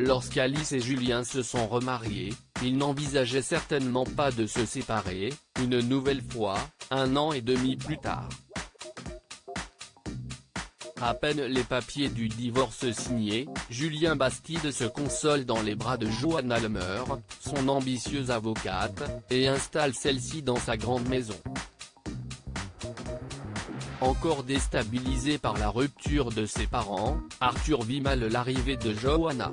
Lorsqu'Alice et Julien se sont remariés, ils n'envisageaient certainement pas de se séparer, une nouvelle fois, 1 an et demi plus tard. À peine les papiers du divorce signés, Julien Bastide se console dans les bras de Johanna Lemeur, son ambitieuse avocate, et installe celle-ci dans sa grande maison. Encore déstabilisé par la rupture de ses parents, Arthur vit mal l'arrivée de Johanna.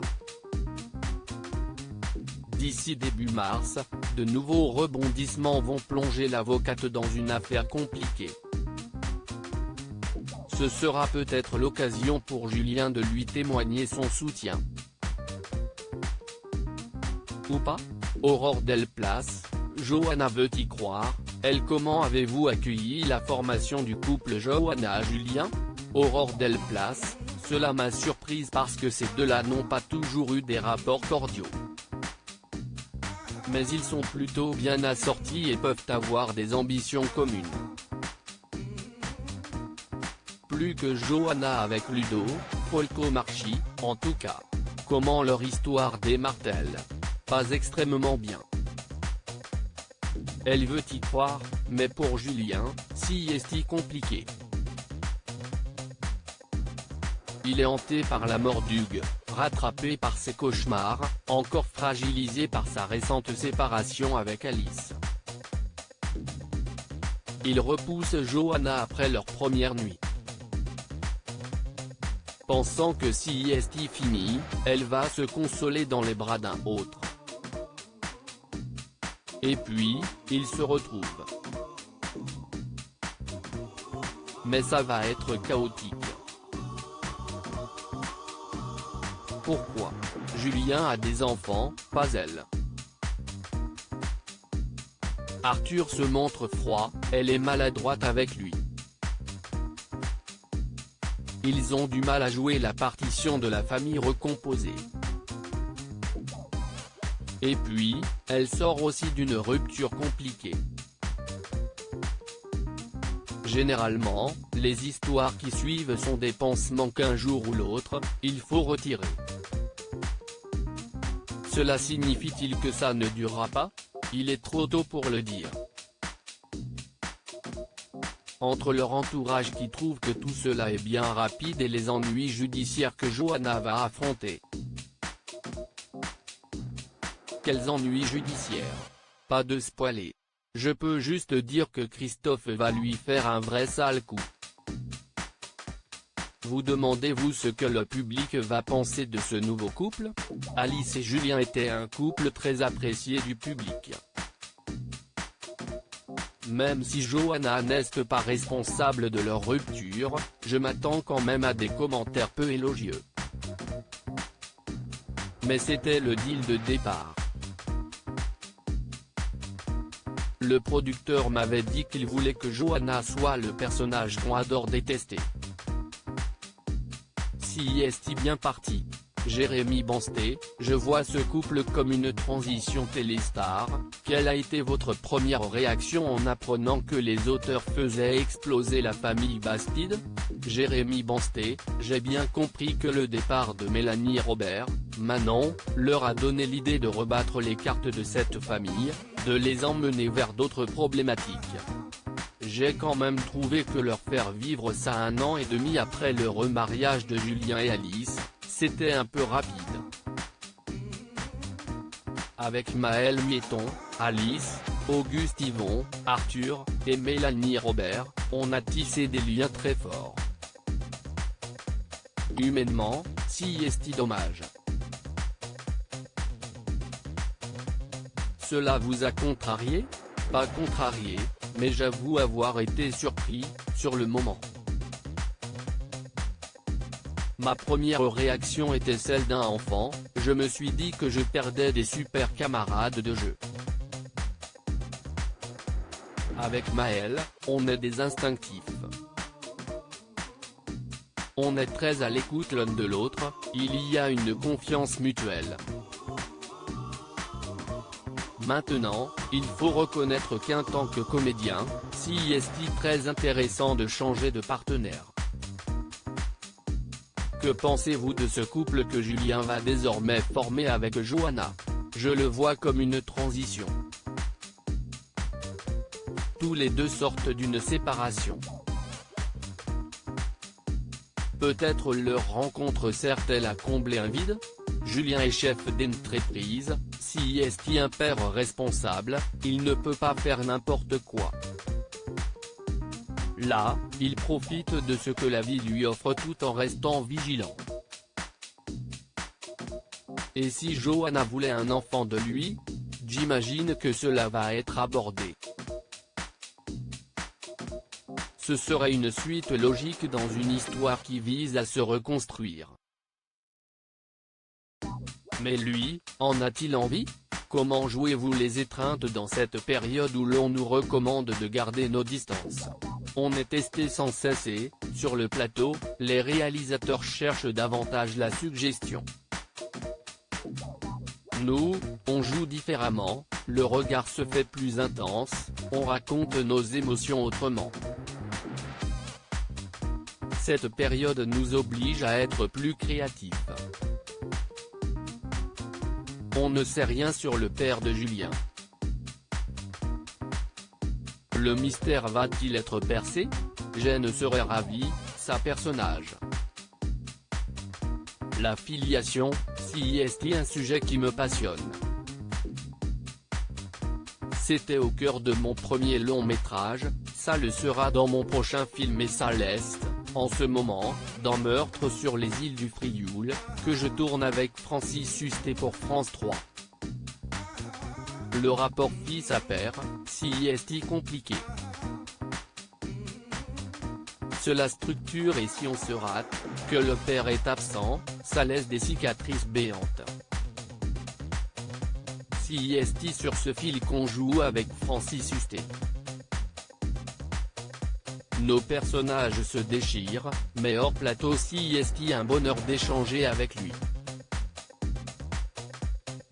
D'ici début mars, de nouveaux rebondissements vont plonger l'avocate dans une affaire compliquée. Ce sera peut-être l'occasion pour Julien de lui témoigner son soutien. Ou pas? Aurore Delplace, Johanna veut y croire. Elle: comment avez-vous accueilli la formation du couple Johanna-Julien? Aurore Delplace: cela m'a surprise parce que ces deux-là n'ont pas toujours eu des rapports cordiaux. Mais ils sont plutôt bien assortis et peuvent avoir des ambitions communes. Plus que Johanna avec Ludo, Folco Marchi, en tout cas. Comment leur histoire démarre-t-elle? Pas extrêmement bien. Elle veut y croire, mais pour Julien, si est-il compliqué. Il est hanté par la mort d'Hugues, rattrapé par ses cauchemars, encore fragilisé par sa récente séparation avec Alice. Il repousse Johanna après leur première nuit. Pensant que si est fini, elle va se consoler dans les bras d'un autre. Et puis, ils se retrouvent. Mais ça va être chaotique. Pourquoi? Julien a des enfants, pas elle. Arthur se montre froid, elle est maladroite avec lui. Ils ont du mal à jouer la partition de la famille recomposée. Et puis, elle sort aussi d'une rupture compliquée. Généralement, les histoires qui suivent sont des pansements qu'un jour ou l'autre, il faut retirer. Cela signifie-t-il que ça ne durera pas? Il est trop tôt pour le dire. Entre leur entourage qui trouve que tout cela est bien rapide et les ennuis judiciaires que Johanna va affronter. Quels ennuis judiciaires? Pas de spoiler. Je peux juste dire que Christophe va lui faire un vrai sale coup. Vous demandez-vous ce que le public va penser de ce nouveau couple? Alice et Julien étaient un couple très apprécié du public. Même si Johanna n'est pas responsable de leur rupture, je m'attends quand même à des commentaires peu élogieux. Mais c'était le deal de départ. Le producteur m'avait dit qu'il voulait que Johanna soit le personnage qu'on adore détester. Si est bien parti. Jérémy Bansté, je vois ce couple comme une transition téléstar. Quelle a été votre première réaction en apprenant que les auteurs faisaient exploser la famille Bastide? Jérémy Bansté, j'ai bien compris que le départ de Mélanie Robert, Manon, leur a donné l'idée de rebattre les cartes de cette famille, de les emmener vers d'autres problématiques. J'ai quand même trouvé que leur faire vivre ça 1 an et demi après le remariage de Julien et Alice, c'était un peu rapide. Avec Maëlle Miéton, Alice, Auguste Yvon, Arthur, et Mélanie Robert, on a tissé des liens très forts. Humainement, si est dommage. Cela vous a contrarié? Pas contrarié, mais j'avoue avoir été surpris, sur le moment. Ma première réaction était celle d'un enfant, je me suis dit que je perdais des super camarades de jeu. Avec Maëlle, on est des instinctifs. On est très à l'écoute l'un de l'autre, il y a une confiance mutuelle. Maintenant, il faut reconnaître qu'en tant que comédien, si est très intéressant de changer de partenaire. Que pensez-vous de ce couple que Julien va désormais former avec Johanna? Je le vois comme une transition. Tous les deux sortent d'une séparation. Peut-être leur rencontre sert-elle à combler un vide? Julien est chef d'entreprise, s'il est un père responsable, il ne peut pas faire n'importe quoi. Là, il profite de ce que la vie lui offre tout en restant vigilant. Et si Johanna voulait un enfant de lui? J'imagine que cela va être abordé. Ce serait une suite logique dans une histoire qui vise à se reconstruire. Mais lui, en a-t-il envie? Comment jouez-vous les étreintes dans cette période où l'on nous recommande de garder nos distances? On est testé sans cesse et, sur le plateau, les réalisateurs cherchent davantage la suggestion. Nous, on joue différemment, le regard se fait plus intense, on raconte nos émotions autrement. Cette période nous oblige à être plus créatifs. On ne sait rien sur le père de Julien. Le mystère va-t-il être percé? Jeanne serait ravie, sa personnage. La filiation, si est un sujet qui me passionne. C'était au cœur de mon premier long métrage, ça le sera dans mon prochain film et ça l'est, en ce moment, dans Meurtre sur les îles du Frioul, que je tourne avec Francis Huster pour France 3. Le rapport fils à père, si est compliqué. Cela structure et si on se rate, que le père est absent, ça laisse des cicatrices béantes. Si est sur ce fil qu'on joue avec Francis Huster. Nos personnages se déchirent, mais hors plateau si est un bonheur d'échanger avec lui.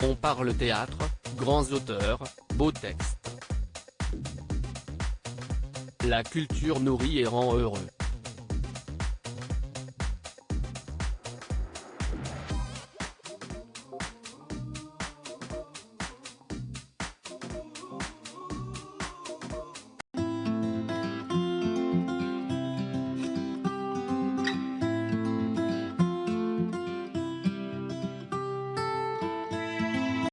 On parle théâtre, grands auteurs, beaux textes. La culture nourrit et rend heureux.